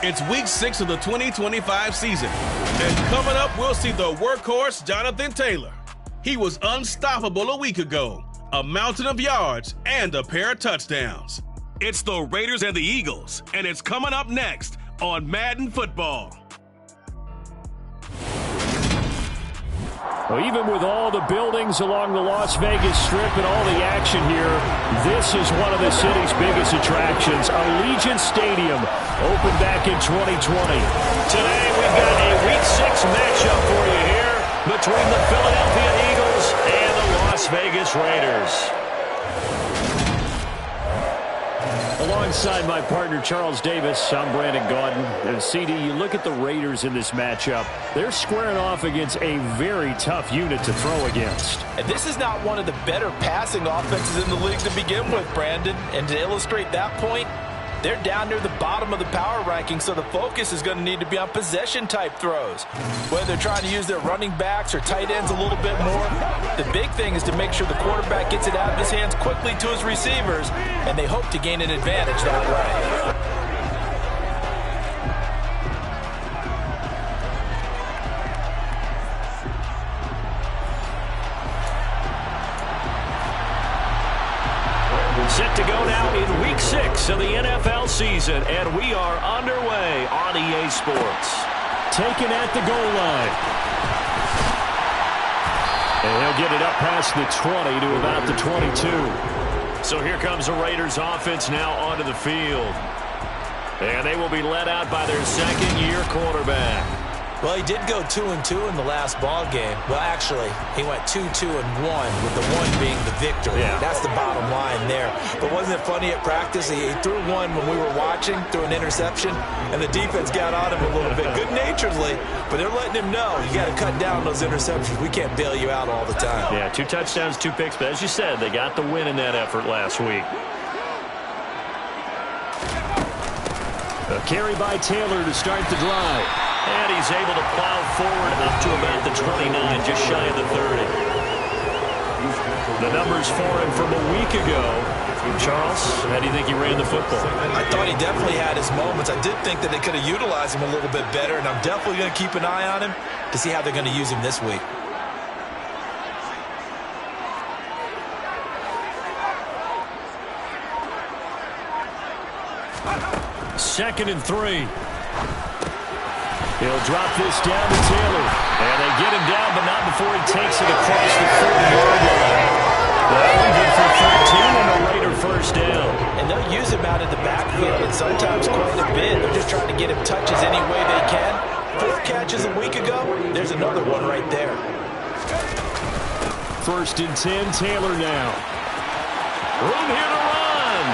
It's week 6 of the 2025 season. And coming up, we'll see the workhorse Jonathan Taylor. He was unstoppable a week ago. A mountain of yards and a pair of touchdowns. It's the Raiders and the Eagles, and it's coming up next on Madden Football. Well, even with all the buildings along the Las Vegas Strip and all the action here, this is one of the city's biggest attractions. Allegiant Stadium opened back in 2020. Today we've got a Week 6 matchup for you here between the Philadelphia Eagles and the Las Vegas Raiders. Alongside my partner, Charles Davis, I'm Brandon Gaudin. And CD, you look at the Raiders in this matchup, they're squaring off against a very tough unit to throw against. And this is not one of the better passing offenses in the league to begin with, Brandon. And to illustrate that point, they're down near the bottom of the power ranking, so the focus is going to need to be on possession-type throws. Whether they're trying to use their running backs or tight ends a little bit more, the big thing is to make sure the quarterback gets it out of his hands quickly to his receivers, and they hope to gain an advantage that way. Set to go now in Week 6 of the NFL season, and we are underway on EA Sports. Taken at the goal line. And he'll get it up past the 20 to about the 22. So here comes the Raiders offense now onto the field. And they will be led out by their second-year quarterback. Well, he did go 2-2 in the last ball game. Well, actually, he went 2-2-1, with the one being the victory. Yeah. That's the bottom line there. But wasn't it funny at practice? He threw one when we were watching, threw an interception, and the defense got on him a little bit, good-naturedly. But they're letting him know, you got to cut down those interceptions. We can't bail you out all the time. Yeah, 2 touchdowns, 2 picks. But as you said, they got the win in that effort last week. A carry by Taylor to start the drive. And he's able to plow forward up to about the 29, just shy of the 30. The numbers for him from a week ago. Charles, how do you think he ran the football? I thought he definitely had his moments. I did think that they could have utilized him a little bit better, and I'm definitely going to keep an eye on him to see how they're going to use him this week. Second and 3. He'll drop this down to Taylor. And they get him down, but not before he takes it across the 40-yard line. Well, good for 13 and a Raider first down. And they'll use him out in the backfield, and sometimes quite a bit. They're just trying to get him touches any way they can. 4 catches a week ago. There's another one right there. First and 10, Taylor now. Room here to run.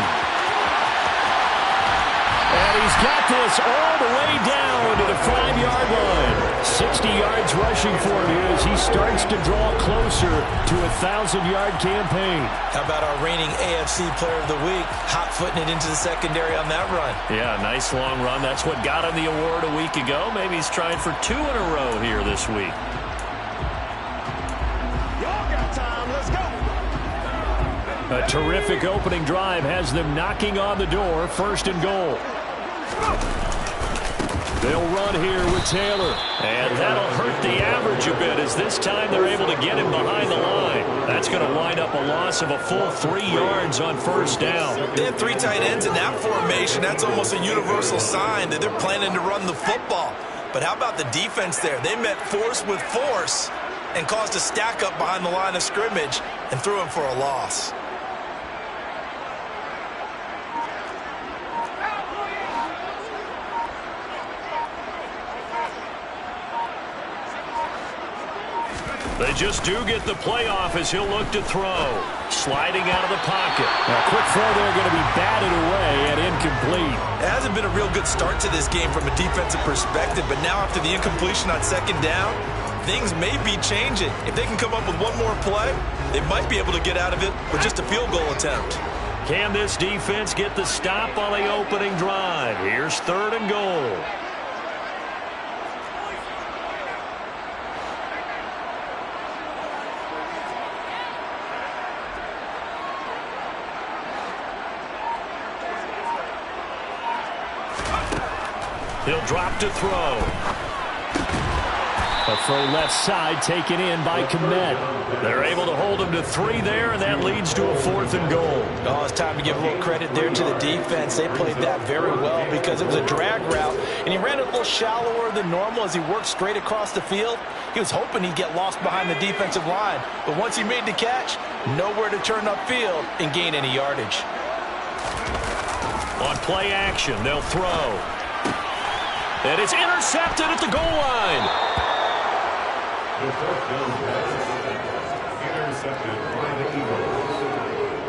And he's got this all the way down to the 5-yard line. 60 yards rushing for him here as he starts to draw closer to a 1,000-yard campaign. How about our reigning AFC Player of the Week, hot-footing it into the secondary on that run? Yeah, nice long run. That's what got him the award a week ago. Maybe he's trying for 2 in a row here this week. Y'all got time. Let's go. A terrific opening drive has them knocking on the door. First and goal. They'll run here with Taylor. And that'll hurt the average a bit as this time they're able to get him behind the line. That's going to wind up a loss of a full 3 yards on first down. They have 3 tight ends in that formation. That's almost a universal sign that they're planning to run the football. But how about the defense there? They met force with force and caused a stack up behind the line of scrimmage and threw him for a loss. They just do get the playoff as he'll look to throw. Sliding out of the pocket. A quick throw there going to be batted away and incomplete. It hasn't been a real good start to this game from a defensive perspective, but now after the incompletion on second down, things may be changing. If they can come up with one more play, they might be able to get out of it with just a field goal attempt. Can this defense get the stop on the opening drive? Here's third and goal. He'll drop to throw. A throw left side taken in by Kmet. They're able to hold him to 3 there, and that leads to a 4th and goal. Oh, it's time to give a little credit there to the defense. They played that very well because it was a drag route, and he ran it a little shallower than normal as he worked straight across the field. He was hoping he'd get lost behind the defensive line, but once he made the catch, nowhere to turn upfield and gain any yardage. On play action, they'll throw. And it's intercepted at the goal line.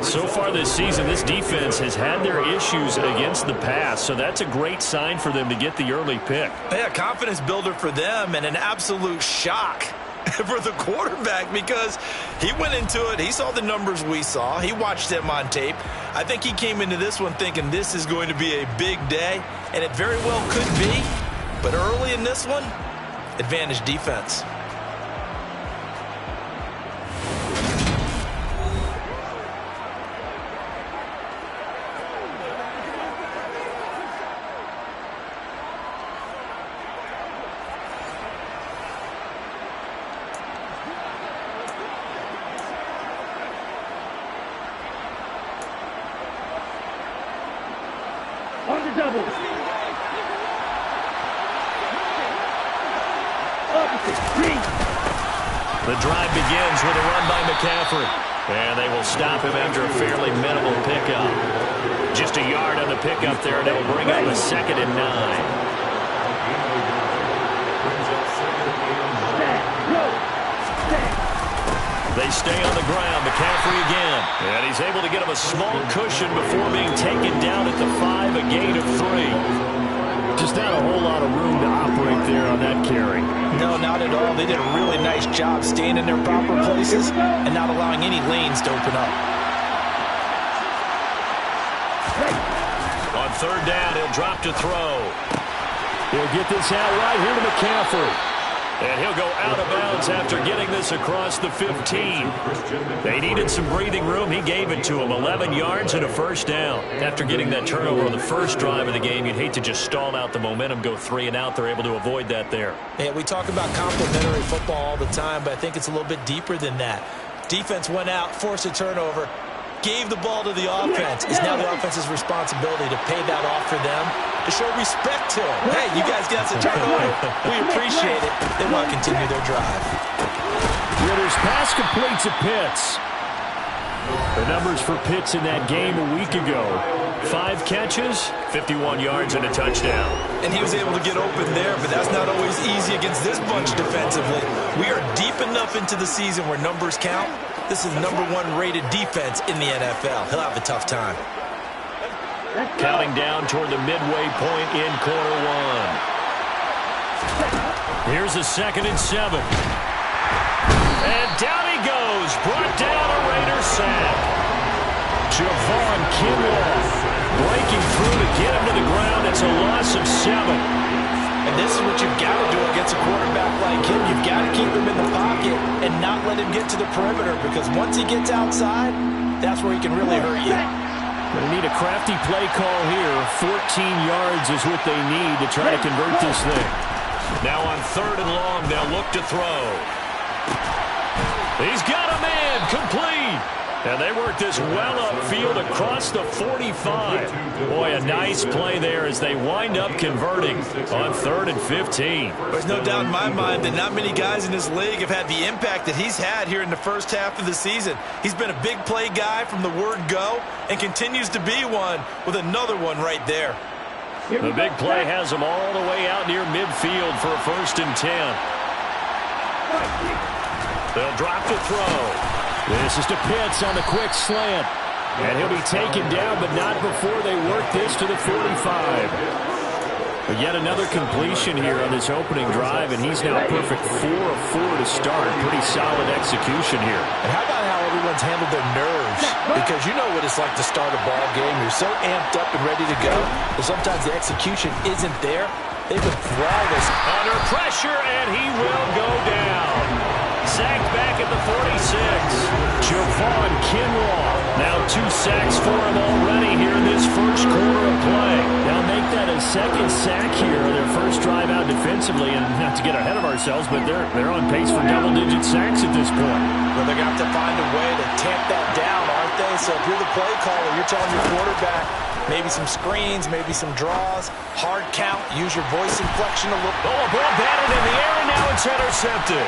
So far this season, this defense has had their issues against the pass, so that's a great sign for them to get the early pick. Yeah, confidence builder for them and an absolute shock for the quarterback because he went into it. He saw the numbers we saw. He watched them on tape. I think he came into this one thinking this is going to be a big day, and it very well could be. But early in this one, advantage defense. The drive begins with a run by McCaffrey. And they will stop him after a fairly minimal pickup. Just a yard on the pickup there, and it'll bring up a 2nd and 9. They stay on the ground. McCaffrey again. And he's able to get him a small cushion before being taken down at the 5, a gain of 3. Just not a whole lot of room to operate there on that carry. No, not at all. They did a really nice job staying in their proper places and not allowing any lanes to open up. On 3rd down, he'll drop to throw. He'll get this out right here to McCaffrey. And he'll go out of bounds after getting this across the 15. They needed some breathing room. He gave it to him. 11 yards and a 1st down. After getting that turnover on the first drive of the game, you'd hate to just stall out the momentum, go 3 and out. They're able to avoid that there. Yeah, we talk about complementary football all the time, but I think it's a little bit deeper than that. Defense went out, forced a turnover, gave the ball to the offense. It's now the offense's responsibility to pay that off for them, to show respect to them. Hey, you guys got us a turnover. We appreciate it. They want to continue their drive. Ritter's pass complete to Pitts. The numbers for Pitts in that game a week ago. 5 catches, 51 yards, and a touchdown. And he was able to get open there, but that's not always easy against this bunch defensively. We are deep enough into the season where numbers count. This is #1 rated defense in the NFL. He'll have a tough time. Counting down toward the midway point in quarter 1. Here's a 2nd and 7. And down he goes. Brought down a Raider sack. Javon Kinlaw breaking through to get him to the ground. It's a loss of 7. And this is what you've got to do against a quarterback like him. You've got to keep him in the pocket and not let him get to the perimeter, because once he gets outside, that's where he can really hurt you. They need a crafty play call here. 14 yards is what they need to try to convert this thing. Now on 3rd and long, they'll look to throw. He's got a man, complete. And they work this well upfield across the 45. Boy, a nice play there as they wind up converting on 3rd and 15. There's no doubt in my mind that not many guys in this league have had the impact that he's had here in the first half of the season. He's been a big play guy from the word go and continues to be one with another one right there. The big play has him all the way out near midfield for a 1st and 10. They'll drop to throw. This is to Pitts on the quick slant. And he'll be taken down, but not before they work this to the 45. But yet another completion here on this opening drive, and he's now perfect 4 of 4 to start. Pretty solid execution here. And how about how everyone's handled their nerves? Because you know what it's like to start a ball game. You're so amped up and ready to go, but sometimes the execution isn't there. They've been flawless. Under pressure, and he will go down. Sacked back at the 46. Javon Kinlaw. Now 2 sacks for him already here in this first quarter of play. Now make that had a second sack here on their first drive out defensively, and not to get ahead of ourselves, but they're on pace for double-digit sacks at this point. Well, they're going to have to find a way to tamp that down, aren't they? So if you're the play caller, you're telling your quarterback maybe some screens, maybe some draws, hard count, use your voice inflection a little. Oh, a ball batted in the air, and now it's intercepted.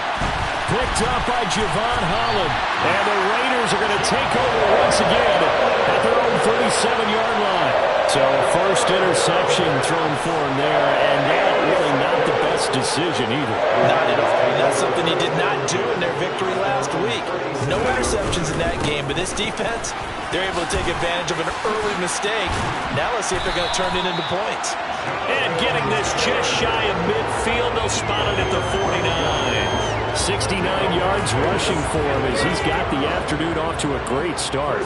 Picked up by Javon Holland. And the Raiders are going to take over once again at their own 37-yard line. So first interception thrown for him there, and that really not the best decision either. Not at all. That's something he did not do in their victory last week. No interceptions in that game, but this defense, they're able to take advantage of an early mistake. Now let's see if they're going to turn it into points. And getting this just shy of midfield, they'll spot it at the 49. 69 yards rushing for him as he's got the afternoon off to a great start.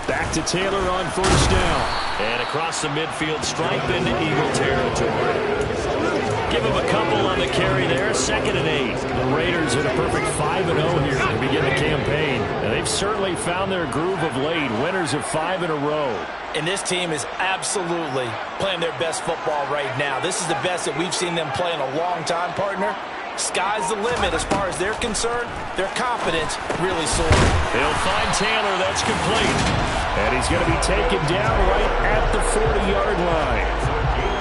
Back to Taylor on first down. And across the midfield stripe into Eagle territory. Give him a couple on the carry there. 2nd and 8. The Raiders at a perfect 5-0 here to begin the campaign. And they've certainly found their groove of late. Winners of 5 in a row. And this team is absolutely playing their best football right now. This is the best that we've seen them play in a long time, partner. Sky's the limit as far as they're concerned. Their confidence really soaring. They'll find Taylor. That's complete. And he's going to be taken down right at the 40-yard line.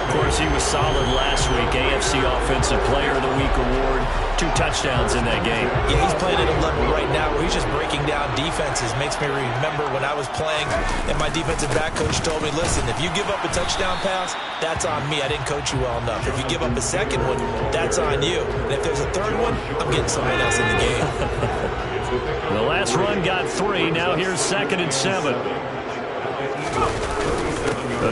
Of course, he was solid last week. AFC Offensive Player of the Week award. 2 touchdowns in that game. Yeah, he's playing at a level right now where he's just breaking down defenses. Makes me remember when I was playing and my defensive back coach told me, listen, if you give up a touchdown pass, that's on me. I didn't coach you well enough. If you give up a second one, that's on you. And if there's a third one, I'm getting someone else in the game. The last run got 3. Now here's 2nd and 7.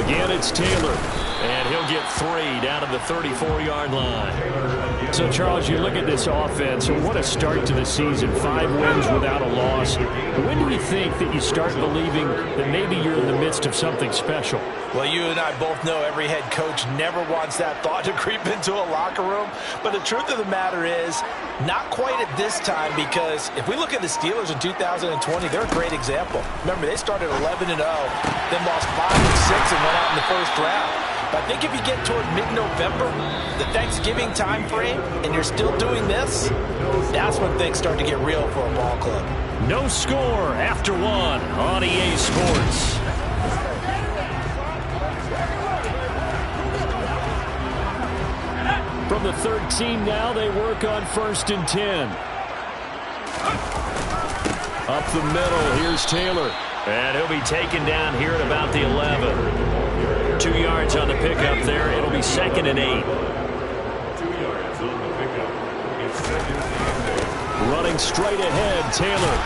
Again, it's Taylor. And he'll get 3 down to the 34-yard line. So, Charles, you look at this offense, and what a start to the season. 5 wins without a loss. When do you think that you start believing that maybe you're in the midst of something special? Well, you and I both know every head coach never wants that thought to creep into a locker room. But the truth of the matter is, not quite at this time, because if we look at the Steelers in 2020, they're a great example. Remember, they started 11-0, then lost 5 and 6 and went out in the first round. But I think if you get toward mid-November, the Thanksgiving time frame, and you're still doing this, that's when things start to get real for a ball club. No score after 1 on EA Sports. From the 13 now, they work on 1st and 10. Up the middle, here's Taylor. And he'll be taken down here at about the 11. 2 yards on the pickup there. It'll be 2nd and 8. Running straight ahead, Taylor.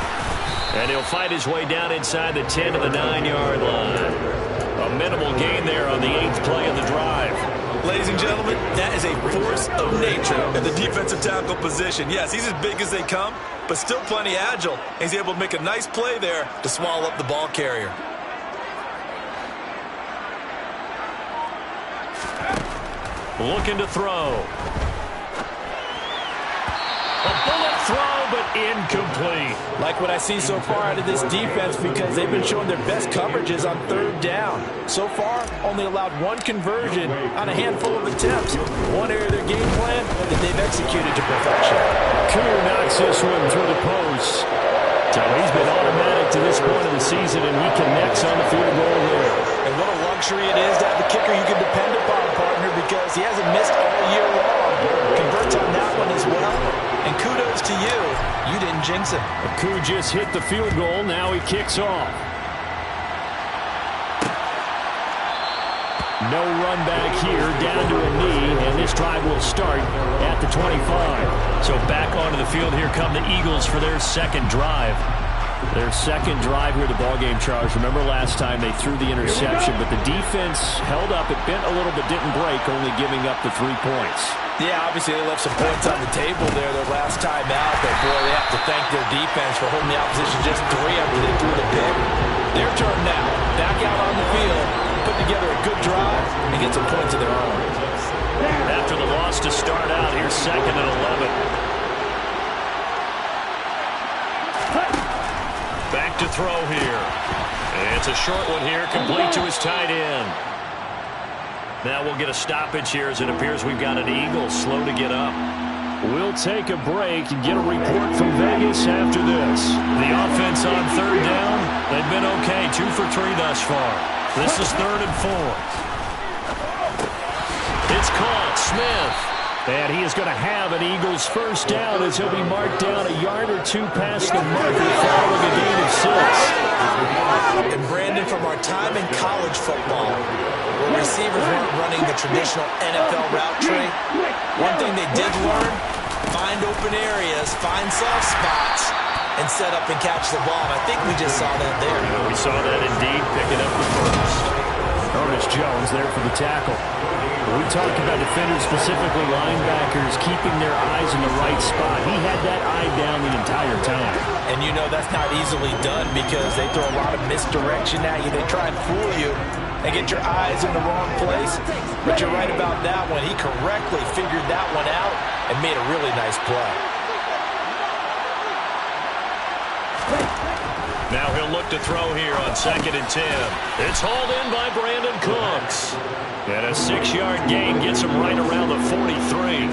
And he'll fight his way down inside the 10 to the 9-yard line. A minimal gain there on the 8th play of the drive. Ladies and gentlemen, that is a force of nature at the defensive tackle position. Yes, he's as big as they come, but still plenty agile. He's able to make a nice play there to swallow up the ball carrier. Looking to throw. A bullet throw, but incomplete. Like what I see so far out of this defense, because they've been showing their best coverages on 3rd down. So far, only allowed 1 conversion on a handful of attempts. One area of their game plan that they've executed to perfection. Koo knocks this one through the post. So he's been automatic to this point of the season, and he connects on the field goal there. And what a luxury it is to have a kicker you can depend upon, partner, because he hasn't missed all year long. Converts on that one as well. And kudos to you. You didn't jinx it. Koo just hit the field goal. Now he kicks off. No run back here, down to a knee, and this drive will start at the 25. So back onto the field, here come the Eagles for their 2nd drive. Their 2nd drive here of the ballgame, Charles. Remember last time they threw the interception, but the defense held up. It bent a little but didn't break, only giving up the 3 points. Yeah, obviously they left some points on the table there their last time out, but boy, they have to thank their defense for holding the opposition just 3 after they threw the pick. Their turn now, back out on the field, put together a good drive and get some points of their own. After the loss to start out, here's 2nd and 11. Back to throw here. And it's a short one here, complete to his tight end. Now we'll get a stoppage here as it appears we've got an Eagle slow to get up. We'll take a break and get a report from Vegas after this. The offense on third down, they've been okay, 2 for 3 thus far. This is 3rd and 4. It's caught, Smith. And he is going to have an Eagles first down as he'll be marked down a yard or 2 past the marker following a gain of 6. And Brandon, from our time in college football, where receivers weren't running the traditional NFL route tree, one thing they did learn, find open areas, find soft spots, and set up and catch the ball. And I think we just saw that there. We saw that indeed, picking up the first. Ernest Jones there for the tackle. We talked about defenders, specifically linebackers, keeping their eyes in the right spot. He had that eye down the entire time. And you know that's not easily done because they throw a lot of misdirection at you. They try and fool you and get your eyes in the wrong place. But you're right about that one. He correctly figured that one out and made a really nice play. Now he'll look to throw here on 2nd and 10. It's hauled in by Brandon Cooks. And a 6-yard gain gets him right around the 43.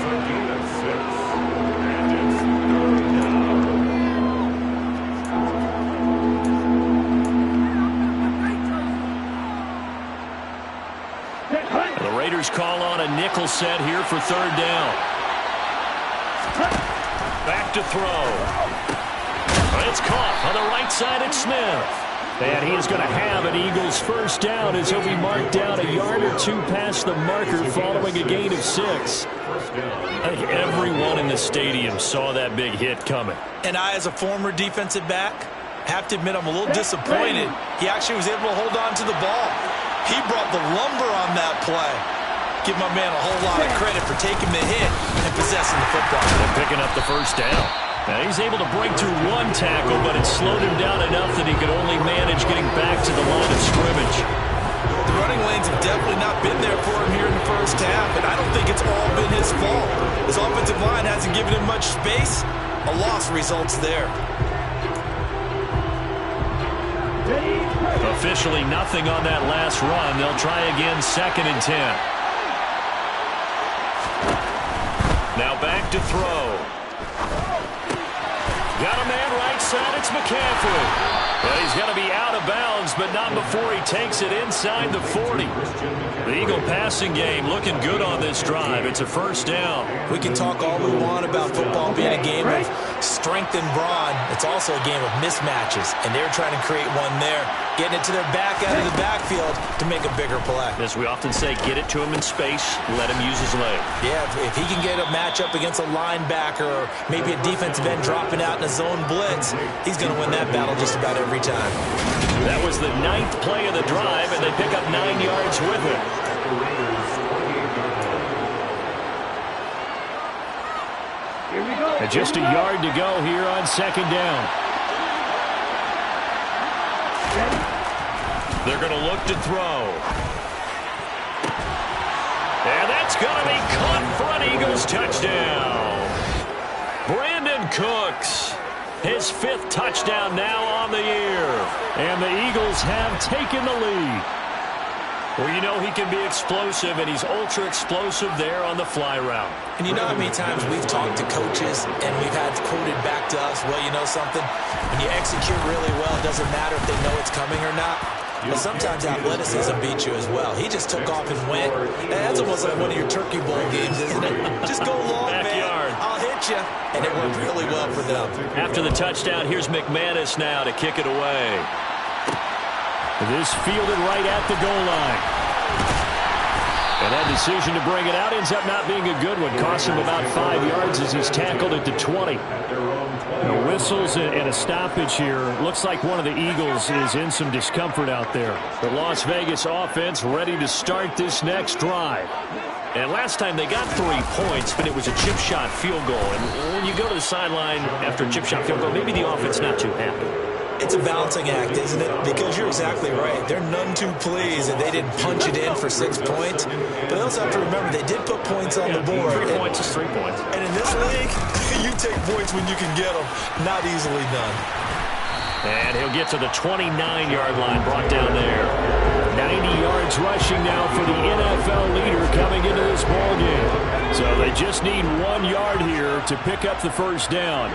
The Raiders call on a nickel set here for 3rd down. Back to throw. It's caught on the right side at Smith. And he is going to have an Eagles first down as he'll be marked down a yard or 2 past the marker following a gain of 6. I think everyone in the stadium saw that big hit coming. And I, as a former defensive back, have to admit I'm a little disappointed. He actually was able to hold on to the ball. He brought the lumber on that play. Give my man a whole lot of credit for taking the hit and possessing the football. And picking up the first down. Now he's able to break through 1 tackle, but it slowed him down enough that he could only manage getting back to the line of scrimmage. The running lanes have definitely not been there for him here in the first half, and I don't think it's all been his fault. His offensive line hasn't given him much space. A loss results there. Officially nothing on that last run. They'll try again 2nd and 10. Now back to throw. Got a man right side, it's McCaffrey. But he's going to be out of bounds, but not before he takes it inside the 40. The Eagle passing game looking good on this drive. It's a first down. We can talk all we want about football being a game of strength and brawn. It's also a game of mismatches, and they're trying to create one there, getting it to their back out of the backfield to make a bigger play. As we often say, get it to him in space, let him use his leg. Yeah, if he can get a matchup against a linebacker or maybe a defensive end dropping out in a zone blitz, he's going to win that battle just about every time. That was the 9th play of the drive, and they pick up 9 yards with it. And just a yard to go here on 2nd down. They're going to look to throw. And that's going to be caught for an Eagles touchdown. Brandon Cooks. His 5th touchdown now on the year. And the Eagles have taken the lead. Well, you know he can be explosive, and he's ultra-explosive there on the fly route. And you know how many times we've talked to coaches, and we've had quoted back to us, well, you know something? When you execute really well, it doesn't matter if they know it's coming or not. But sometimes athleticism beats you as well. He just took off and went. And that's almost like one of your Turkey Bowl games, isn't it? Just go long, Backyard. man. I'll hit you. And it worked really well for them. After the touchdown, here's McManus now to kick it away. This fielded right at the goal line. And that decision to bring it out ends up not being a good one. Costs him about 5 yards as he's tackled at the 20. The whistles and a stoppage here. Looks like one of the Eagles is in some discomfort out there. The Las Vegas offense ready to start this next drive. And last time they got 3 points, but it was a chip shot field goal. And when you go to the sideline after a chip shot field goal, maybe the offense not too happy. It's a balancing act, isn't it? Because you're exactly right. They're none too pleased that they didn't punch it in for 6 points. But they also have to remember they did put points on the board. 3 points is 3 points. And in this league, you take points when you can get them. Not easily done. And he'll get to the 29-yard line, brought down there. 90 yards rushing now for the NFL leader coming into this ballgame. So they just need 1 yard here to pick up the first down.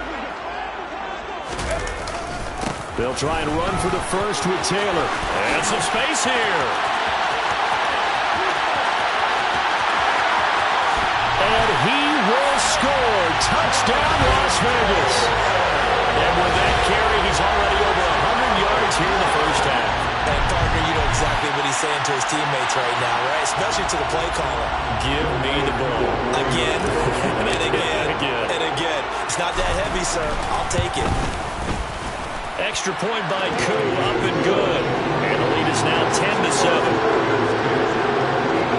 They'll try and run for the first with Taylor. And some space here. And he will score. Touchdown, Las Vegas. And with that carry, he's already over 100 yards here in the first half. And, partner, you know exactly what he's saying to his teammates right now, right? Especially to the play caller. Give me the ball. Again, and again, and again. It's not that heavy, sir. I'll take it. Extra point by Koo, up and good. And the lead is now 10-7.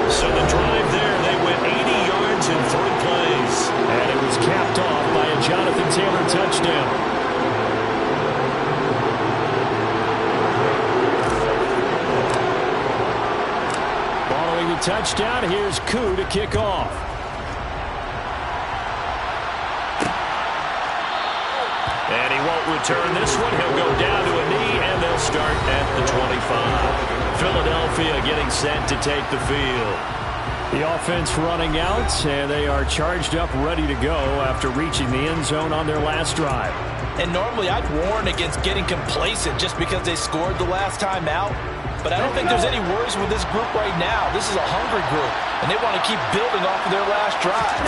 So the drive there, they went 80 yards in 3 plays. And it was capped off by a Jonathan Taylor touchdown. Following the touchdown, here's Koo to kick off. And he won't return this one. He'll go down to a knee, and they'll start at the 25. Philadelphia getting set to take the field. The offense running out, and they are charged up, ready to go after reaching the end zone on their last drive. And normally I'd warn against getting complacent just because they scored the last time out. But I don't think there's any worries with this group right now. This is a hungry group, and they want to keep building off of their last drive.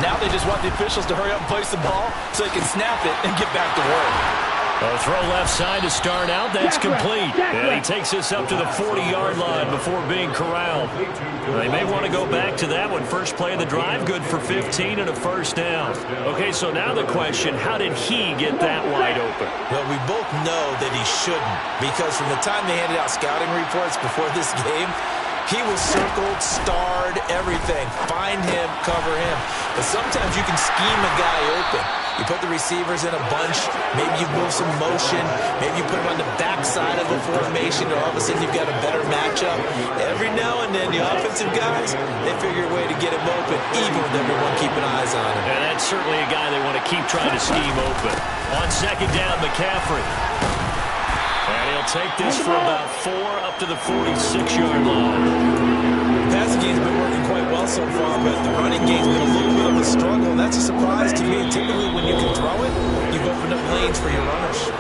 Now they just want the officials to hurry up and place the ball so they can snap it and get back to work. A throw left side to start out. That's complete. And he takes this up to the 40-yard line before being corralled. They may want to go back to that one. First play of the drive, good for 15 and a first down. Okay, so now the question, how did he get that wide open? Well, we both know that he shouldn't, because from the time they handed out scouting reports before this game, he was circled, starred, everything. Find him, cover him. But sometimes you can scheme a guy open. You put the receivers in a bunch. Maybe you move some motion. Maybe you put them on the backside of the formation, or all of a sudden you've got a better matchup. Every now and then, the offensive guys, they figure a way to get him open, even with everyone keeping eyes on him. And that's certainly a guy they want to keep trying to scheme open. On second down, McCaffrey. And he'll take this for about 4 up to the 46-yard line. The passing game's been working quite well so far, but the running game's been a little bit of a struggle, and that's a surprise to me. Typically, when you can throw it, you've opened up lanes for your runners.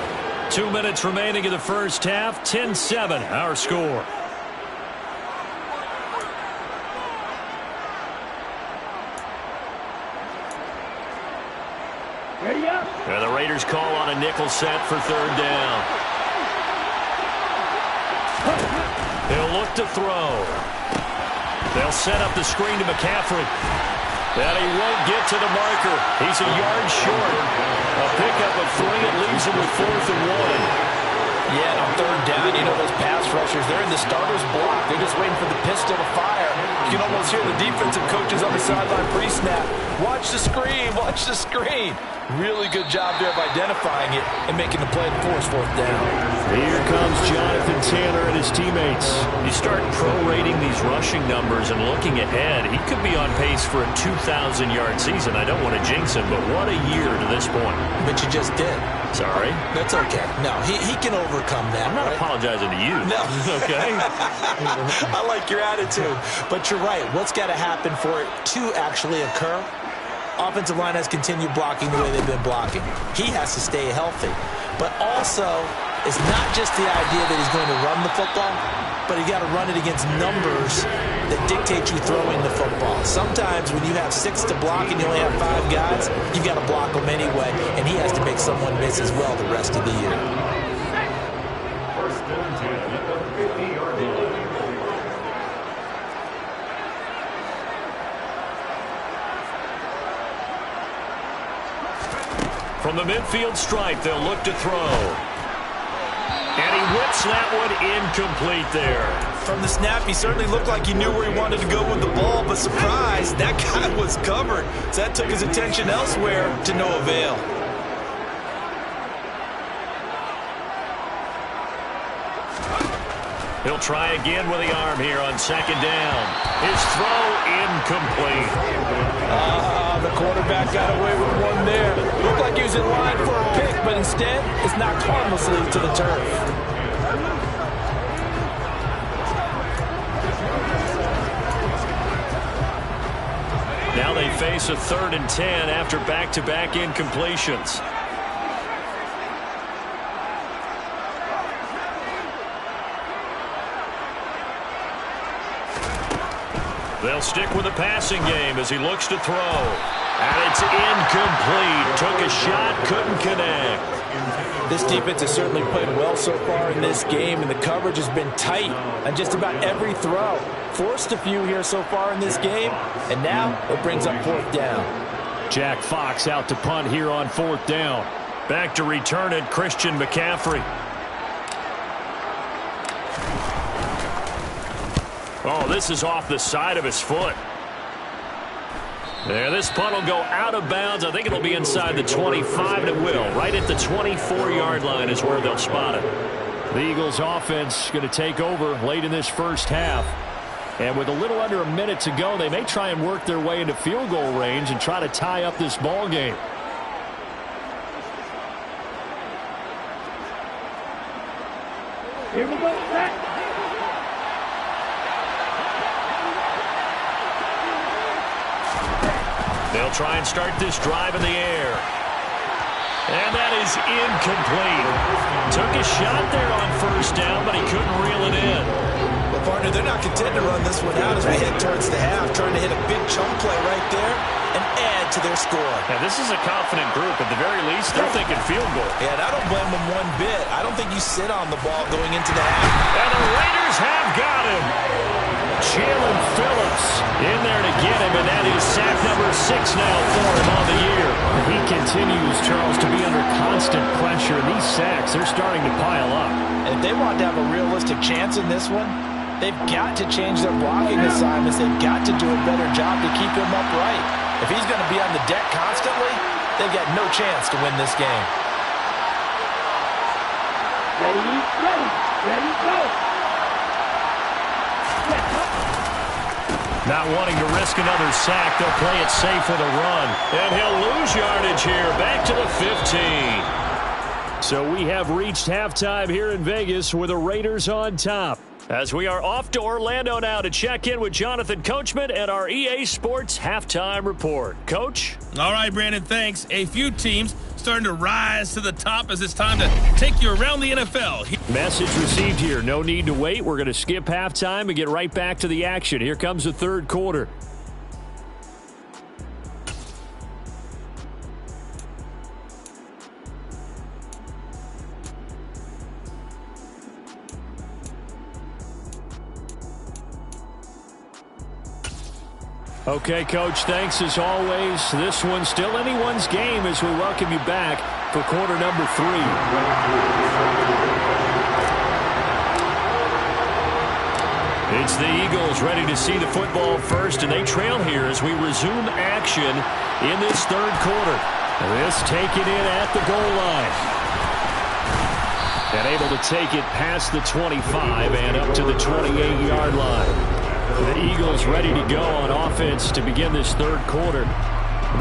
2 minutes remaining in the first half. 10-7, our score. Ready up. And the Raiders call on a nickel set for third down. They'll look to throw. They'll set up the screen to McCaffrey. And he won't get to the marker. He's a yard short. A pickup of 3. It leaves him with 4th and 1. Yeah, and on third down, you know those pass rushers, they're in the starter's block. They're just waiting for the pistol to fire. You can almost hear the defensive coaches on the sideline pre-snap. Watch the screen, watch the screen. Really good job there of identifying it and making the play to force 4th down. Here comes Jonathan Taylor and his teammates. You start prorating these rushing numbers and looking ahead, he could be on pace for a 2,000-yard season. I don't want to jinx him, but what a year to this point. But you just did. Sorry? That's okay. No, he can overcome that. I'm not apologizing to you. No. Okay? I like your attitude. But you're right. What's got to happen for it to actually occur? Offensive line has continued blocking the way they've been blocking. He has to stay healthy. But also, it's not just the idea that he's going to run the football, but you got to run it against numbers that dictate you throwing the football. Sometimes when you have 6 to block and you only have 5 guys, you've got to block them anyway, and he has to make someone miss as well the rest of the year. From the midfield stripe, they'll look to throw. And he whips that one incomplete there. From the snap, he certainly looked like he knew where he wanted to go with the ball, but surprise, that guy was covered. So that took his attention elsewhere to no avail. He'll try again with the arm here on second down. His throw incomplete. The quarterback got away with one there. Looked like he was in line for a pick, but instead instead is knocked harmlessly to the turf. Now they face a 3rd and 10 after back-to-back incompletions. They'll stick with the passing game as he looks to throw. And it's incomplete. Took a shot, couldn't connect. This defense has certainly played well so far in this game, and the coverage has been tight on just about every throw. Forced a few here so far in this game, and now it brings up 4th down. Jack Fox out to punt here on 4th down. Back to return it, Christian McCaffrey. Oh, this is off the side of his foot. There, this punt will go out of bounds. I think it'll be inside the 25, and it will. Right at the 24-yard line is where they'll spot it. The Eagles offense going to take over late in this first half. And with a little under a minute to go, they may try and work their way into field goal range and try to tie up this ball game. Here we go, back. They'll try and start this drive in the air. And that is incomplete. Took a shot there on 1st down, but he couldn't reel it in. Well, partner, they're not content to run this one out as we head towards the half, trying to hit a big chunk play right there and add to their score. Now, this is a confident group. At the very least, they're thinking field goal. Yeah, and I don't blame them one bit. I don't think you sit on the ball going into the half. And the Raiders have got him. Jalen Phillips in there to get him, and that is sack number 6 now for him on the year. He continues, Charles, to be under constant pressure. These sacks, they're starting to pile up. And if they want to have a realistic chance in this one, they've got to change their blocking assignments. They've got to do a better job to keep him upright. If he's going to be on the deck constantly, they've got no chance to win this game. Ready, go. Not wanting to risk another sack, they'll play it safe with a run. And he'll lose yardage here, back to the 15. So we have reached halftime here in Vegas with the Raiders on top. As we are off to Orlando now to check in with Jonathan Coachman and our EA Sports Halftime Report. Coach? All right, Brandon, thanks. A few teams starting to rise to the top as it's time to take you around the NFL. Message received here. No need to wait. We're going to skip halftime and get right back to the action. Here comes the 3rd quarter. Okay, Coach, thanks as always. This one's still anyone's game as we welcome you back for quarter number 3. It's the Eagles ready to see the football first, and they trail here as we resume action in this 3rd quarter. This taken in at the goal line. And able to take it past the 25 and up to the 28-yard line. The Eagles ready to go on offense to begin this 3rd quarter.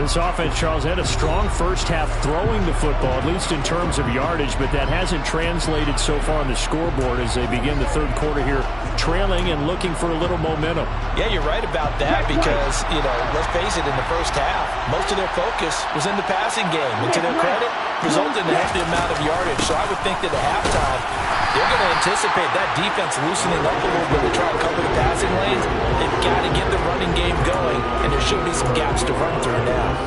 This offense, Charles, had a strong first half throwing the football, at least in terms of yardage, but that hasn't translated so far on the scoreboard as they begin the 3rd quarter here, trailing and looking for a little momentum. Yeah, you're right about that because, let's face it, in the first half, most of their focus was in the passing game. And to their credit, resulted in a healthy amount of yardage. So I would think that at halftime, they're going to anticipate that defense loosening up a little bit to try to cover the passing lanes. They've got to get the running game going, and there should be some gaps to run through now.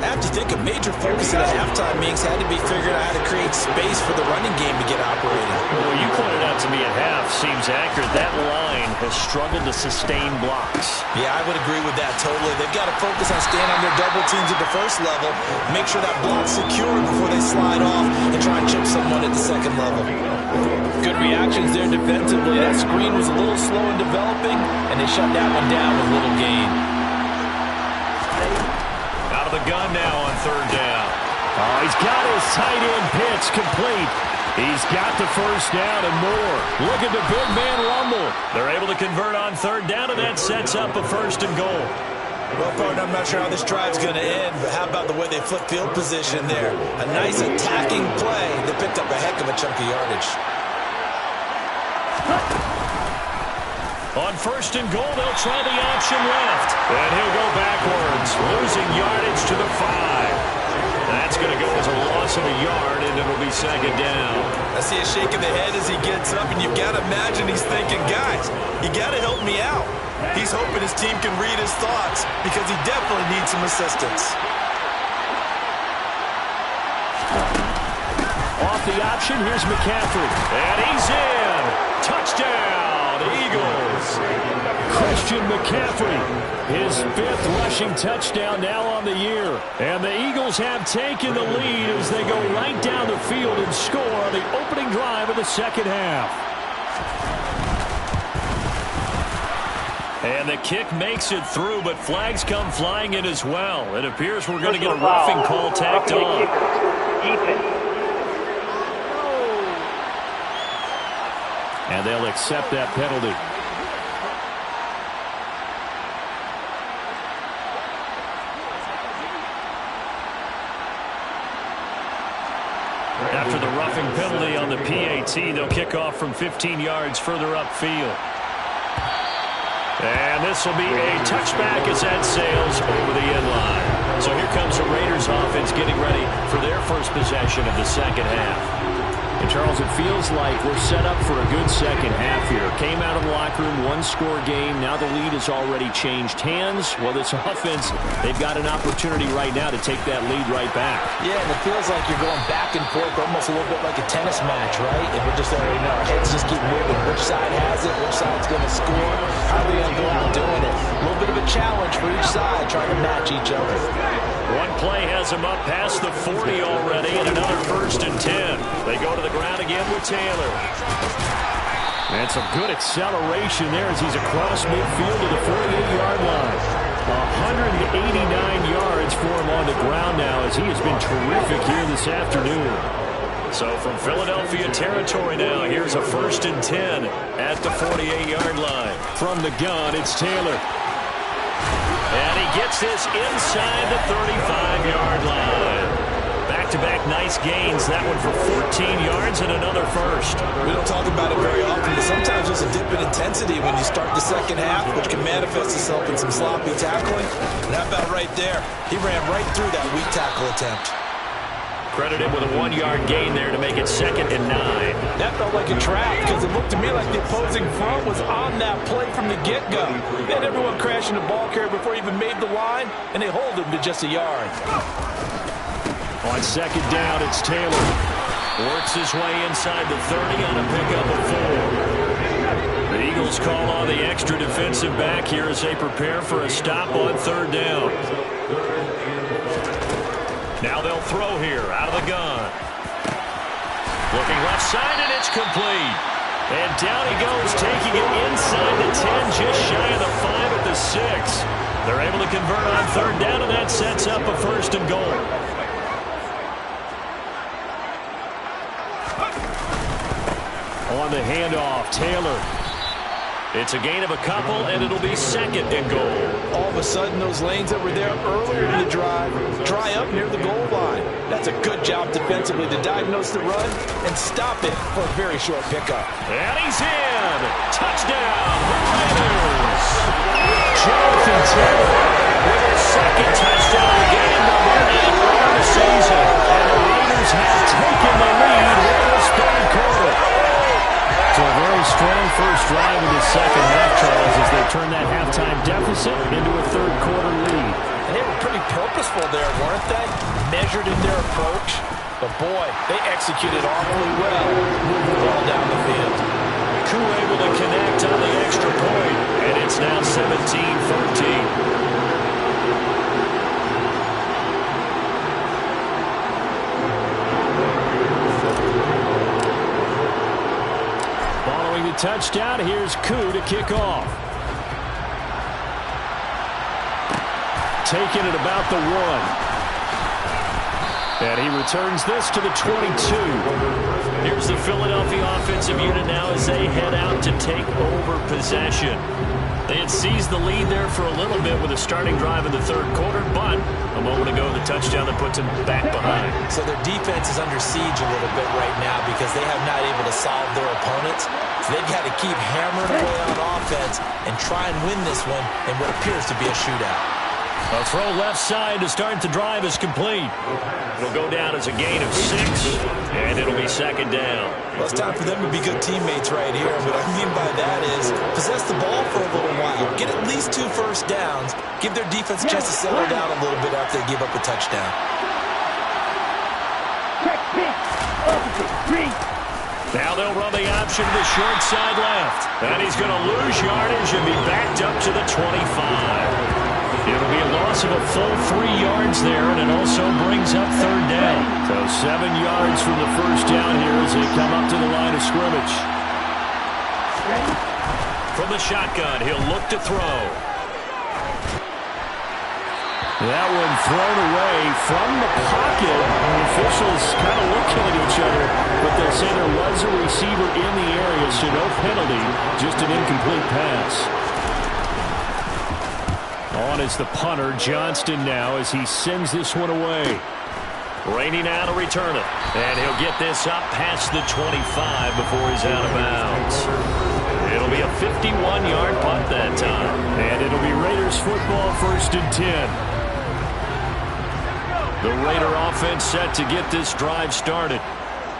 I have to think a major focus at halftime means had to be figuring out how to create space for the running game to get operating. Well, you pointed out to me at half seems accurate. That line has struggled to sustain blocks. Yeah, I would agree with that totally. They've got to focus on staying on their double teams at the first level, make sure that block's secure before they slide off and try and chip someone at the second level. Good reactions there defensively. That screen was a little slow in developing, and they shut that one down with little gain. Out of the gun now on 3rd down. Oh, he's got his tight end pitch complete. He's got the first down and more. Look at the big man rumble. They're able to convert on 3rd down, and that sets up a 1st and goal. Well, partner, I'm not sure how this drive's going to end, but how about the way they flip field position there? A nice attacking play that picked up a heck of a chunk of yardage. On 1st and goal, they'll try the option left. And he'll go backwards, losing yardage to the 5. That's going to go as a loss of a yard, and it'll be 2nd down. I see a shake of the head as he gets up, and you've got to imagine he's thinking, guys, you got to help me out. He's hoping his team can read his thoughts because he definitely needs some assistance. Off the option, here's McCaffrey. And he's in. Touchdown, Eagles. Christian McCaffrey, his 5th rushing touchdown now on the year. And the Eagles have taken the lead as they go right down the field and score on the opening drive of the 2nd half. And the kick makes it through, but flags come flying in as well. It appears we're going to get a roughing call tacked on. And they'll accept that penalty. After the roughing penalty on the PAT, they'll kick off from 15 yards further upfield. And this will be a touchback as that sails over the end line. So here comes the Raiders offense getting ready for their first possession of the 2nd half. And Charles, it feels like we're set up for a good 2nd half here. Came out of the locker room, 1-score game. Now the lead has already changed hands. Well, this offense, they've got an opportunity right now to take that lead right back. Yeah, and it feels like you're going back and forth almost a little bit like a tennis match, right? And we're just already know our heads just keep moving. Which side has it? Which side's going to score? How are they going to go out doing it? A little bit of a challenge for each side, trying to match each other. One play has them up past the 40 already, and another 1st and 10. They go to the ground again with Taylor. And some good acceleration there as he's across midfield to the 48-yard line. 189 yards for him on the ground now as he has been terrific here this afternoon. So from Philadelphia territory now, here's a 1st and 10 at the 48-yard line. From the gun, it's Taylor. And he gets this inside the 35-yard line. Back-to-back nice gains. That one for 14 yards and another 1st. We don't talk about it very often, but sometimes there's a dip in intensity when you start the 2nd half, which can manifest itself in some sloppy tackling. And how about right there? He ran right through that weak tackle attempt. Credit him with a 1-yard gain there to make it 2nd and 9. That felt like a trap because it looked to me like the opposing front was on that play from the get-go. They had everyone crashing the ball carrier before he even made the line, and they hold him to just a yard. On 2nd down, it's Taylor. Works his way inside the 30 on a pickup of 4. The Eagles call on the extra defensive back here as they prepare for a stop on 3rd down. Now they'll throw here out of the gun. Looking left side, and it's complete. And down he goes, taking it inside the 10, just shy of the 5 at the 6. They're able to convert on 3rd down, and that sets up a 1st and goal. On the handoff, Taylor. It's a gain of a couple, and it'll be 2nd and goal. All of a sudden, those lanes that were there earlier in the drive dry up near the goal line. That's a good job defensively to diagnose the run and stop it for a very short pickup. And he's in. Touchdown, Raiders. Jonathan Taylor with his 2nd touchdown of the game, number 8 of the season. And the Raiders have taken the lead in this 3rd quarter. So a very strong first drive in the 2nd half, Charles, as they turn that halftime deficit into a 3rd quarter lead. And they were pretty purposeful there, weren't they? Measured in their approach. But boy, they executed awfully well, moving the ball down the field. Koo able to connect on the extra point, and it's now 17-13. Following the touchdown, here's Koo to kick off. Taking it about the 1. And he returns this to the 22. Here's the Philadelphia offensive unit now as they head out to take over possession. They had seized the lead there for a little bit with a starting drive in the third quarter, but a moment ago, the touchdown that puts them back behind. So their defense is under siege a little bit right now because they have not able to solve their opponents. So they've got to keep hammering away on offense and try and win this one in what appears to be a shootout. A throw left side to start the drive is complete. It'll go down as a gain of 6, and it'll be second down. Well, it's time for them to be good teammates right here. What I mean by that is possess the ball for a little while. Get at least 2 first downs. Give their defense a chance to settle down a little bit after they give up a touchdown. Now they'll run the option to the short side left. And he's going to lose yardage and be backed up to the 25. It'll be a loss of a full 3 yards there, and it also brings up third down. So 7 yards from the first down here as they come up to the line of scrimmage. From the shotgun, he'll look to throw. That one thrown away from the pocket. The officials kind of looking at each other, but they'll say there was a receiver in the area, so no penalty, just an incomplete pass. On is the punter, Johnston now, as he sends this one away. Raining out to return it. And he'll get this up past the 25 before he's out of bounds. It'll be a 51-yard punt that time. And it'll be Raiders football, 1st and 10. The Raider offense set to get this drive started.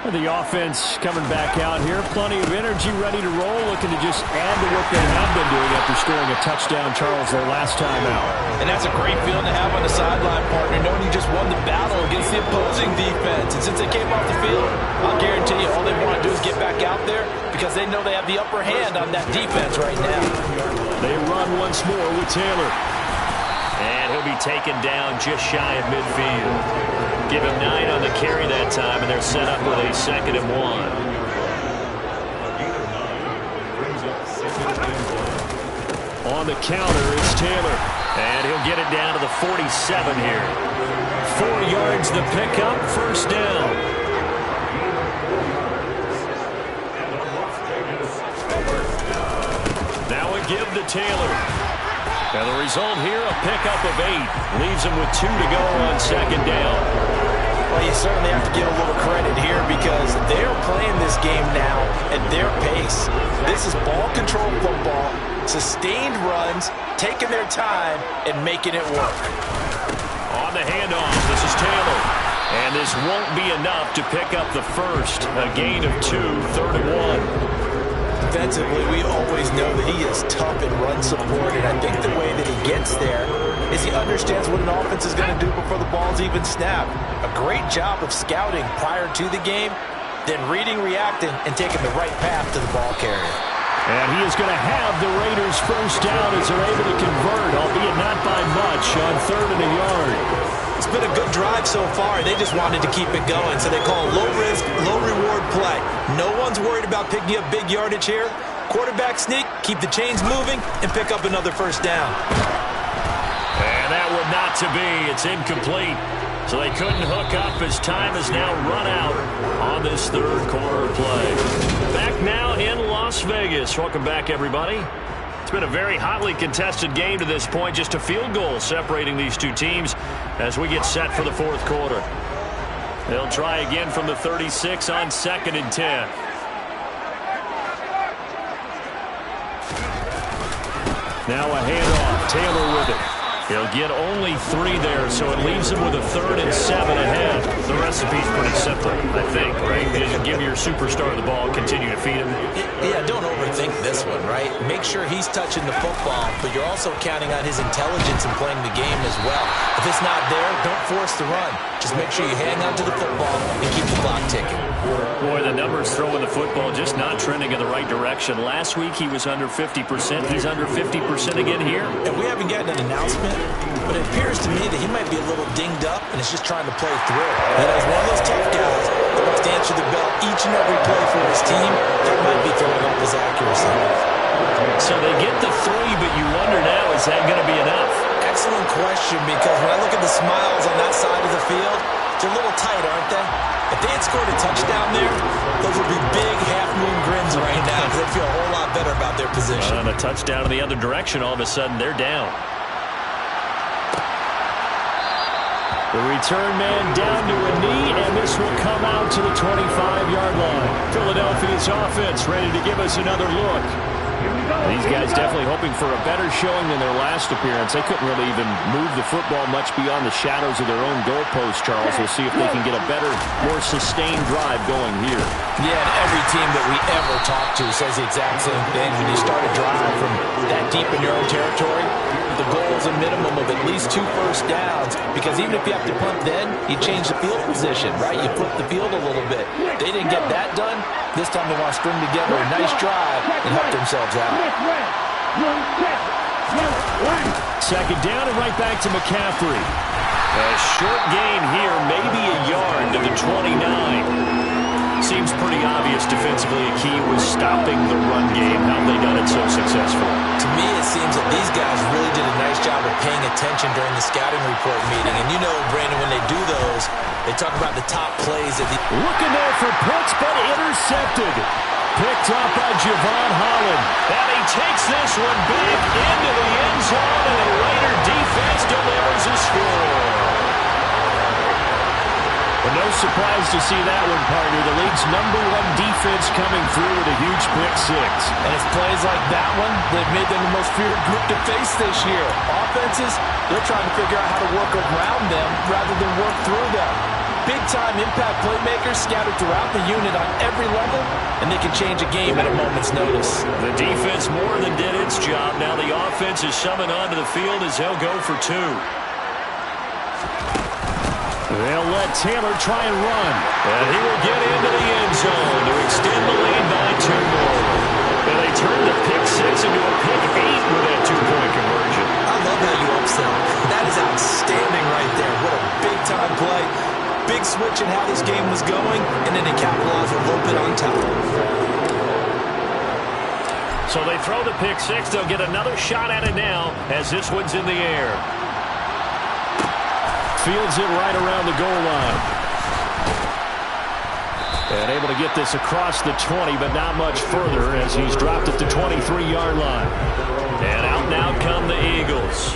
The offense coming back out here. Plenty of energy, ready to roll, looking to just add to what they have been doing after scoring a touchdown, Charles, their last time out. And that's a great feeling to have on the sideline, partner, knowing you just won the battle against the opposing defense. And since they came off the field, I'll guarantee you all they want to do is get back out there because they know they have the upper hand on that defense right now. They run once more with Taylor. And he'll be taken down just shy of midfield. Give him 9 on the carry that time, and they're set up with a 2nd and 1. On the counter, it's Taylor. And he'll get it down to the 47 here. 4 yards the pickup, first down. Now a give to Taylor. And the result here, a pickup of 8. Leaves him with 2 to go on 2nd down. Well, you certainly have to give a little credit here because they're playing this game now at their pace. This is ball control football, sustained runs, taking their time, and making it work. On the handoff, this is Taylor. And this won't be enough to pick up the first. A gain of 2, 3rd and 1. Defensively, we always know that he is tough and run support, and I think the way that he gets there is he understands what an offense is going to do before the ball's even snapped. A great job of scouting prior to the game, then reading, reacting, and taking the right path to the ball carrier. And he is going to have the Raiders first down as they're able to convert, albeit not by much, on 3rd and a yard. It's been a good drive so far. They just wanted to keep it going, so they call low-risk, low-reward play. No one's worried about picking up big yardage here. Quarterback sneak, keep the chains moving, and pick up another first down. And that would not to be. It's incomplete. So they couldn't hook up as time has now run out on this 3rd quarter play. Back now in Las Vegas. Welcome back, everybody. It's been a very hotly contested game to this point. Just a field goal separating these two teams as we get set for the 4th quarter. They'll try again from the 36 on 2nd and 10. Now a handoff. Taylor with it. He'll get only 3 there, so it leaves him with a 3rd and 7 ahead. The recipe's pretty simple, I think, right? Just give your superstar the ball, continue to feed him. Yeah, don't overthink this one, right? Make sure he's touching the football, but you're also counting on his intelligence in playing the game as well. If it's not there, don't force the run. Just make sure you hang on to the football and keep the clock ticking. Boy, the numbers throwing the football just not trending in the right direction. Last week he was under 50%. He's under 50% again here. And we haven't gotten an announcement, but it appears to me that he might be a little dinged up and is just trying to play through. And as one of those tough guys that wants to answer the bell each and every play for his team, that might be throwing off his accuracy. So they get the 3, but you wonder now, is that going to be enough? Excellent question, because when I look at the smiles on that side of the field, they're a little tight, aren't they? If they had scored a touchdown there, Those will be big half-moon grins right now because they feel a whole lot better about their position. On a touchdown in the other direction, all of a sudden they're down. The return man down to a knee, and this will come out to the 25-yard line. Philadelphia's offense ready to give us another look. These guys definitely hoping for a better showing than their last appearance. They couldn't really even move the football much beyond the shadows of their own goalpost, Charles. We'll see if they can get a better, more sustained drive going here. Yeah, and every team that we ever talk to says the exact same thing. When you start a drive from that deep in your own territory, the goal is a minimum of at least 2 first downs, because even if you have to punt then, you change the field position, right? You flip the field a little bit. They didn't get that done. This time they want to string together a nice drive and help themselves out. Second down and right back to McCaffrey. A short gain here, maybe a yard to the 29. Seems pretty obvious defensively a key was stopping the run game. How have they done it so successfully? To me, it seems that these guys really did a nice job of paying attention during the scouting report meeting. And you know, Brandon, when they do those, they talk about the top plays. Looking there for Pitts, but intercepted. Picked up by Javon Holland. And he takes this one back into the end zone, and the Raider defense delivers a score. But no surprise to see that one, partner. The league's #1 defense coming through with a huge pick six. And it's plays like that one that made them the most feared group to face this year. Offenses, they're trying to figure out how to work around them rather than work through them. Big-time impact playmakers scattered throughout the unit on every level, and they can change a game at a moment's notice. The defense more than did its job. Now the offense is summoned onto the field as they'll go for 2. They'll let Taylor try and run. And he will get into the end zone to extend the lead by 2 more. And they turn the pick 6 into a pick 8 with that 2-point conversion. I love how you upsell. That is outstanding right there. What a big-time play. Big switch in how this game was going, and then they capitalized a little bit on top. So they throw the pick 6. They'll get another shot at it now as this one's in the air. Fields it right around the goal line. And able to get this across the 20, but not much further as he's dropped at the 23-yard line. And out come the Eagles.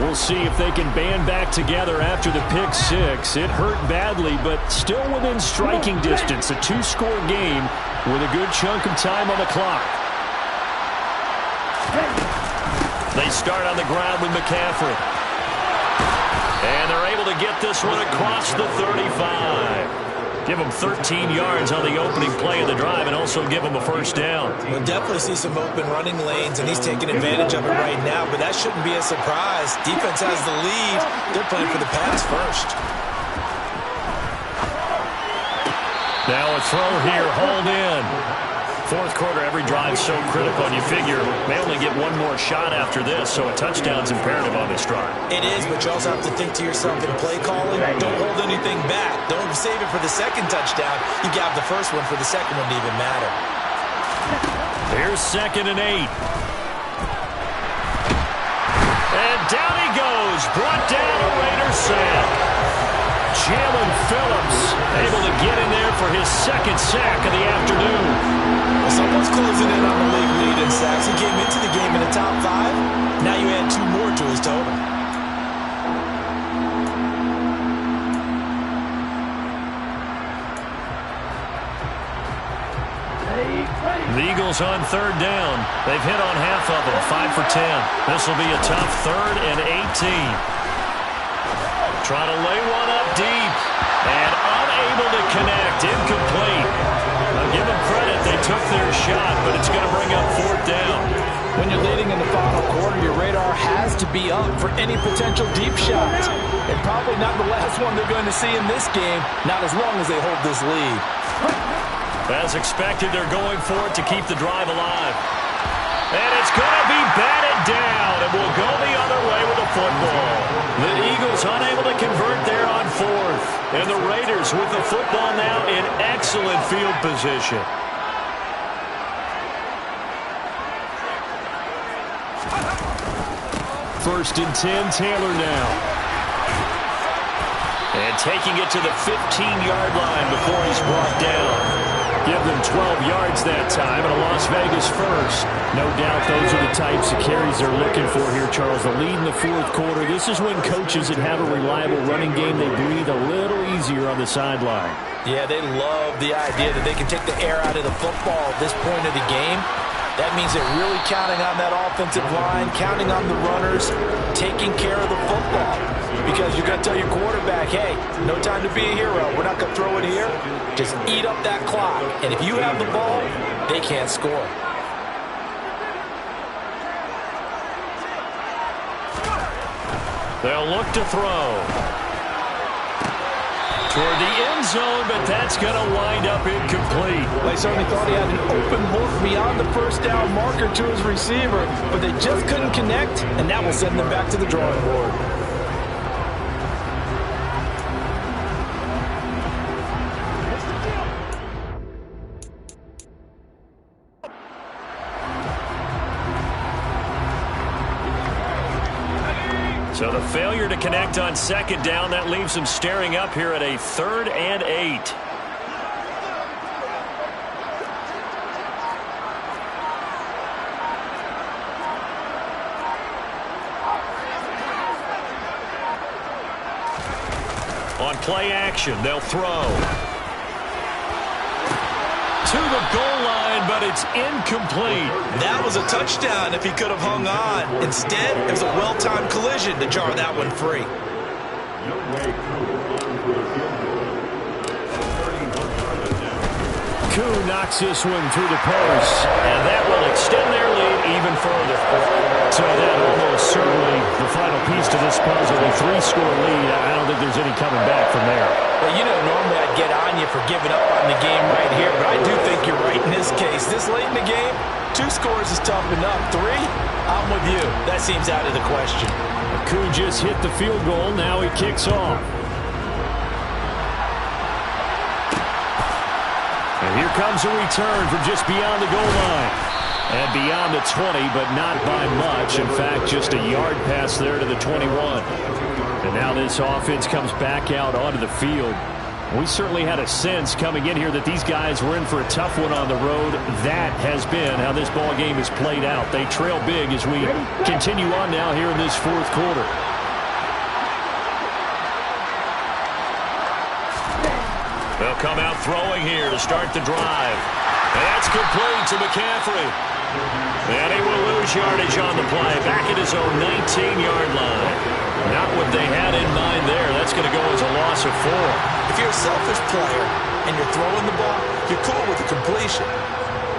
We'll see if they can band back together after the pick 6. It hurt badly, but still within striking distance. A 2-score game with a good chunk of time on the clock. They start on the ground with McCaffrey. And they're able to get this one across the 35. Give them 13 yards on the opening play of the drive and also give them a first down. We'll definitely see some open running lanes, and he's taking advantage of it right now, but that shouldn't be a surprise. Defense has the lead. They're playing for the pass first. Now a throw here, hauled in. Fourth quarter, every drive so critical, and you figure they only get one more shot after this, so a touchdown's imperative on this drive. It is, but you also have to think to yourself in play calling, don't hold anything back. Don't save it for the second touchdown. You got the first one for the second one to even matter. Here's 2nd and 8. And down he goes, brought down a Raider sack. Jalen Phillips able to get in there for his 2nd sack of the afternoon. Well, someone's closing in on the league lead in sacks. He came into the game in the top 5. Now you add 2 more to his total. The Eagles on 3rd down. They've hit on half of them, 5 for 10. This will be a tough 3rd and 18. Trying to lay one up deep. And unable to connect. Incomplete. I'll give them credit. They took their shot, but it's going to bring up 4th down. When you're leading in the final quarter, your radar has to be up for any potential deep shots. And probably not the last one they're going to see in this game, not as long as they hold this lead. As expected, they're going for it to keep the drive alive. And it's going to be batted down, and we'll go the other way with the football. The Eagles unable to convert there on 4th. And the Raiders with the football now in excellent field position. First and 10, Taylor now. And taking it to the 15-yard line before he's brought down. Give them 12 yards that time and a Las Vegas first. No doubt those are the types of carries they're looking for here, Charles. The lead in the fourth quarter. This is when coaches that have a reliable running game, they breathe a little easier on the sideline. Yeah, they love the idea that they can take the air out of the football at this point of the game. That means they're really counting on that offensive line, counting on the runners, taking care of the football. Because you're going to tell your quarterback, hey, no time to be a hero. We're not going to throw it here. Just eat up that clock. And if you have the ball, they can't score. They'll look to throw toward the end zone, but that's going to wind up incomplete. They certainly thought he had an open look beyond the first down marker to his receiver, but they just couldn't connect, and that will send them back to the drawing board. So the failure to connect on second down, that leaves them staring up here at a 3rd and 8. On play action, they'll throw to the goal line, but it's incomplete. That was a touchdown if he could have hung on. Instead, it was a well-timed collision to jar that one free. Koo knocks this one through the post, and that will extend their lead even further. So that almost certainly the final piece to this puzzle, a 3-score lead. I don't think there's any coming back from there. Well, you know, normally I'd get on you for giving up on the game right here, but I do think you're right in this case. This late in the game, 2 scores is tough enough. 3, I'm with you. That seems out of the question. Koo just hit the field goal. Now he kicks off. And here comes a return from just beyond the goal line. And beyond the 20, but not by much. In fact, just a yard pass there to the 21. And now this offense comes back out onto the field. We certainly had a sense coming in here that these guys were in for a tough one on the road. That has been how this ball game has played out. They trail big as we continue on now here in this fourth quarter. They'll come out throwing here to start the drive. That's complete to McCaffrey. And he will lose yardage on the play. Back at his own 19-yard line. Not what they had in mind there. That's going to go as a loss of 4. If you're a selfish player and you're throwing the ball, you're cool with the completion.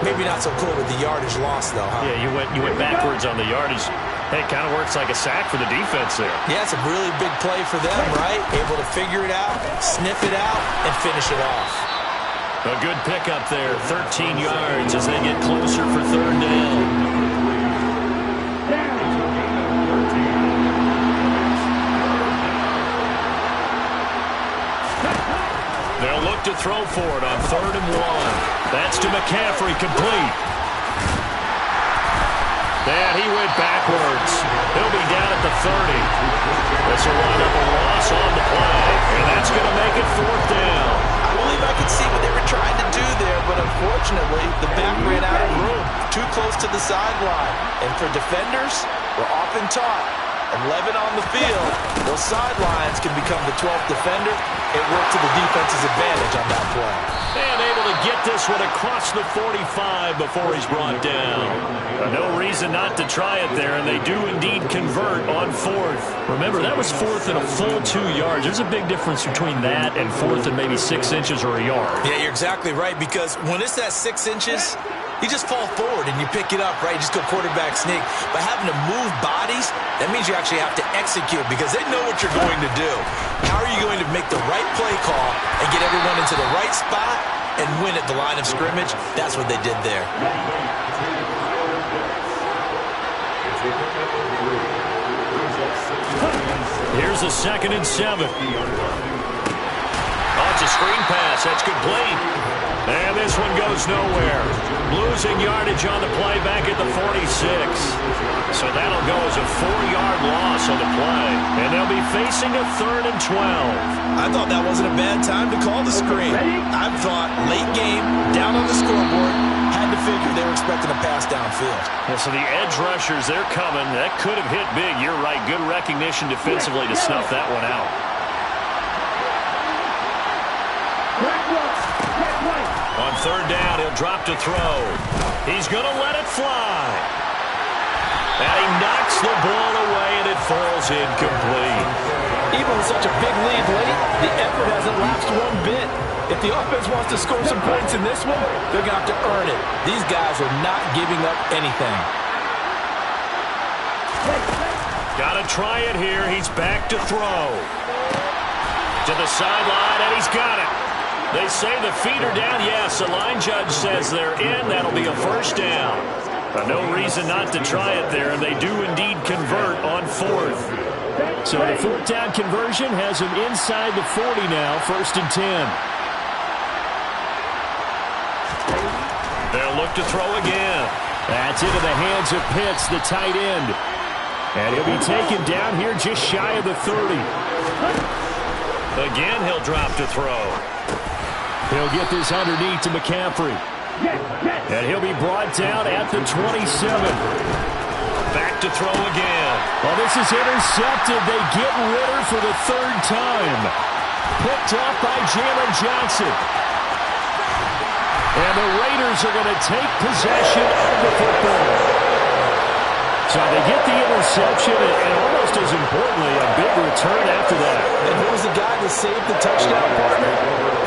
Maybe not so cool with the yardage loss, though, huh? Yeah, you went backwards on the yardage. Hey, it kind of works like a sack for the defense there. Yeah, it's a really big play for them, right? Able to figure it out, sniff it out, and finish it off. A good pickup there, 13 yards as they get closer for 3rd down. They'll look to throw for it on 3rd and 1. That's to McCaffrey, complete. And he went backwards. He'll be down at the 30. This will wind up a loss on the play, and that's going to make it 4th down. I believe I could see what they were trying to do there, but unfortunately, the back ran out of room, too close to the sideline. And for defenders, we're often taught, 11 on the field, those sidelines can become the 12th defender. It worked to the defense's advantage on that play. And able to get this one across the 45 before he's brought down. No reason not to try it there, and they do indeed convert on 4th. Remember, that was 4th and a full 2 yards. There's a big difference between that and 4th and maybe 6 inches or a yard. Yeah, you're exactly right, because when it's that 6 inches, you just fall forward and you pick it up, right? You just go quarterback sneak. But having to move bodies, that means you actually have to execute because they know what you're going to do. How are you going to make the right play call and get everyone into the right spot and win at the line of scrimmage? That's what they did there. Here's a 2nd and 7. Oh, it's a screen pass. That's complete. And this one goes nowhere. Losing yardage on the play back at the 46. So that'll go as a 4-yard loss on the play. And they'll be facing a 3rd and 12. I thought that wasn't a bad time to call the screen. I thought late game, down on the scoreboard, had to figure they were expecting a pass downfield. Yeah, so the edge rushers, they're coming. That could have hit big. You're right. Good recognition defensively to snuff that one out. On 3rd down, he'll drop to throw. He's going to let it fly. And he knocks the ball away, and it falls incomplete. Even with such a big lead late, the effort hasn't lapsed one bit. If the offense wants to score some points in this one, they're going to have to earn it. These guys are not giving up anything. Got to try it here. He's back to throw. To the sideline, and he's got it. They say the feet are down. Yes, the line judge says they're in. That'll be a 1st down. No reason not to try it there, and they do indeed convert on 4th. So the 4th down conversion has him inside the 40 now, 1st and 10. They'll look to throw again. That's into the hands of Pitts, the tight end. And he'll be taken down here just shy of the 30. Again, he'll drop to throw. He'll get this underneath to McCaffrey. And he'll be brought down at the 27. Back to throw again. Well, this is intercepted. They get Ritter for the 3rd time. Picked off by Jalen Johnson. And the Raiders are going to take possession of the football. So they get the interception, and almost as importantly, a big return after that. And who was the guy that saved the touchdown, partner?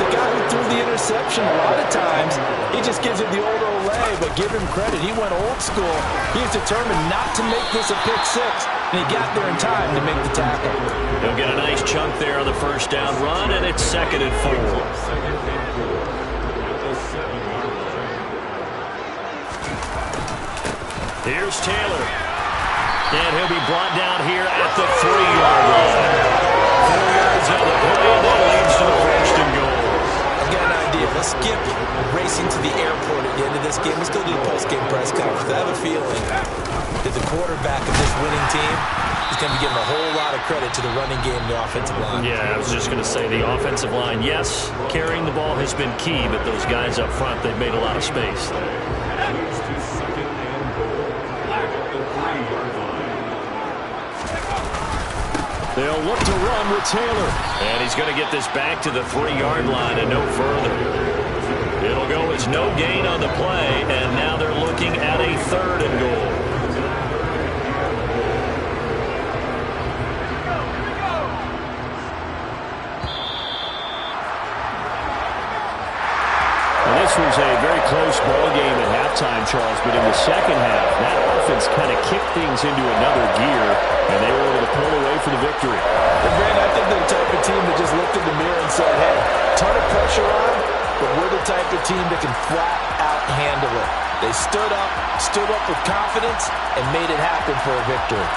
The guy who threw the interception. A lot of times, he just gives it the old Olay, but give him credit. He went old school. He was determined not to make this a pick 6, and he got there in time to make the tackle. He'll get a nice chunk there on the 1st down run, and it's 2nd and 4. Here's Taylor. And he'll be brought down here at the 3-yard line. 4 yards on the play, and that leads to the 1st and goal. I've got an idea. Let's skip racing to the airport at the end of this game. Let's go to the post-game press conference. I have a feeling that the quarterback of this winning team is going to be giving a whole lot of credit to the running game and the offensive line. Yeah, I was just going to say the offensive line, yes, carrying the ball has been key, but those guys up front, they've made a lot of space. They'll look to run with Taylor. And he's going to get this back to the 3-yard line and no further. It'll go as no gain on the play, and now they're looking at a 3rd and goal. This was a very close ball game at halftime, Charles, but in the second half, that offense kind of kicked things into another gear, and they were able to pull away for the victory. And Brandon, I think they're the type of team that just looked in the mirror and said, hey, ton of pressure on, but we're the type of team that can flat out handle it. They stood up with confidence, and made it happen for a victory.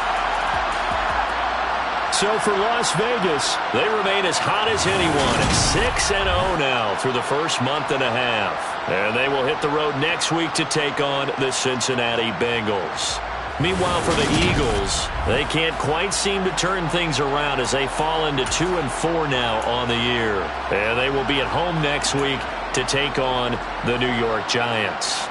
So for Las Vegas, they remain as hot as anyone at 6-0 now through the first month and a half. And they will hit the road next week to take on the Cincinnati Bengals. Meanwhile, for the Eagles, they can't quite seem to turn things around as they fall into 2-4 now on the year. And they will be at home next week to take on the New York Giants.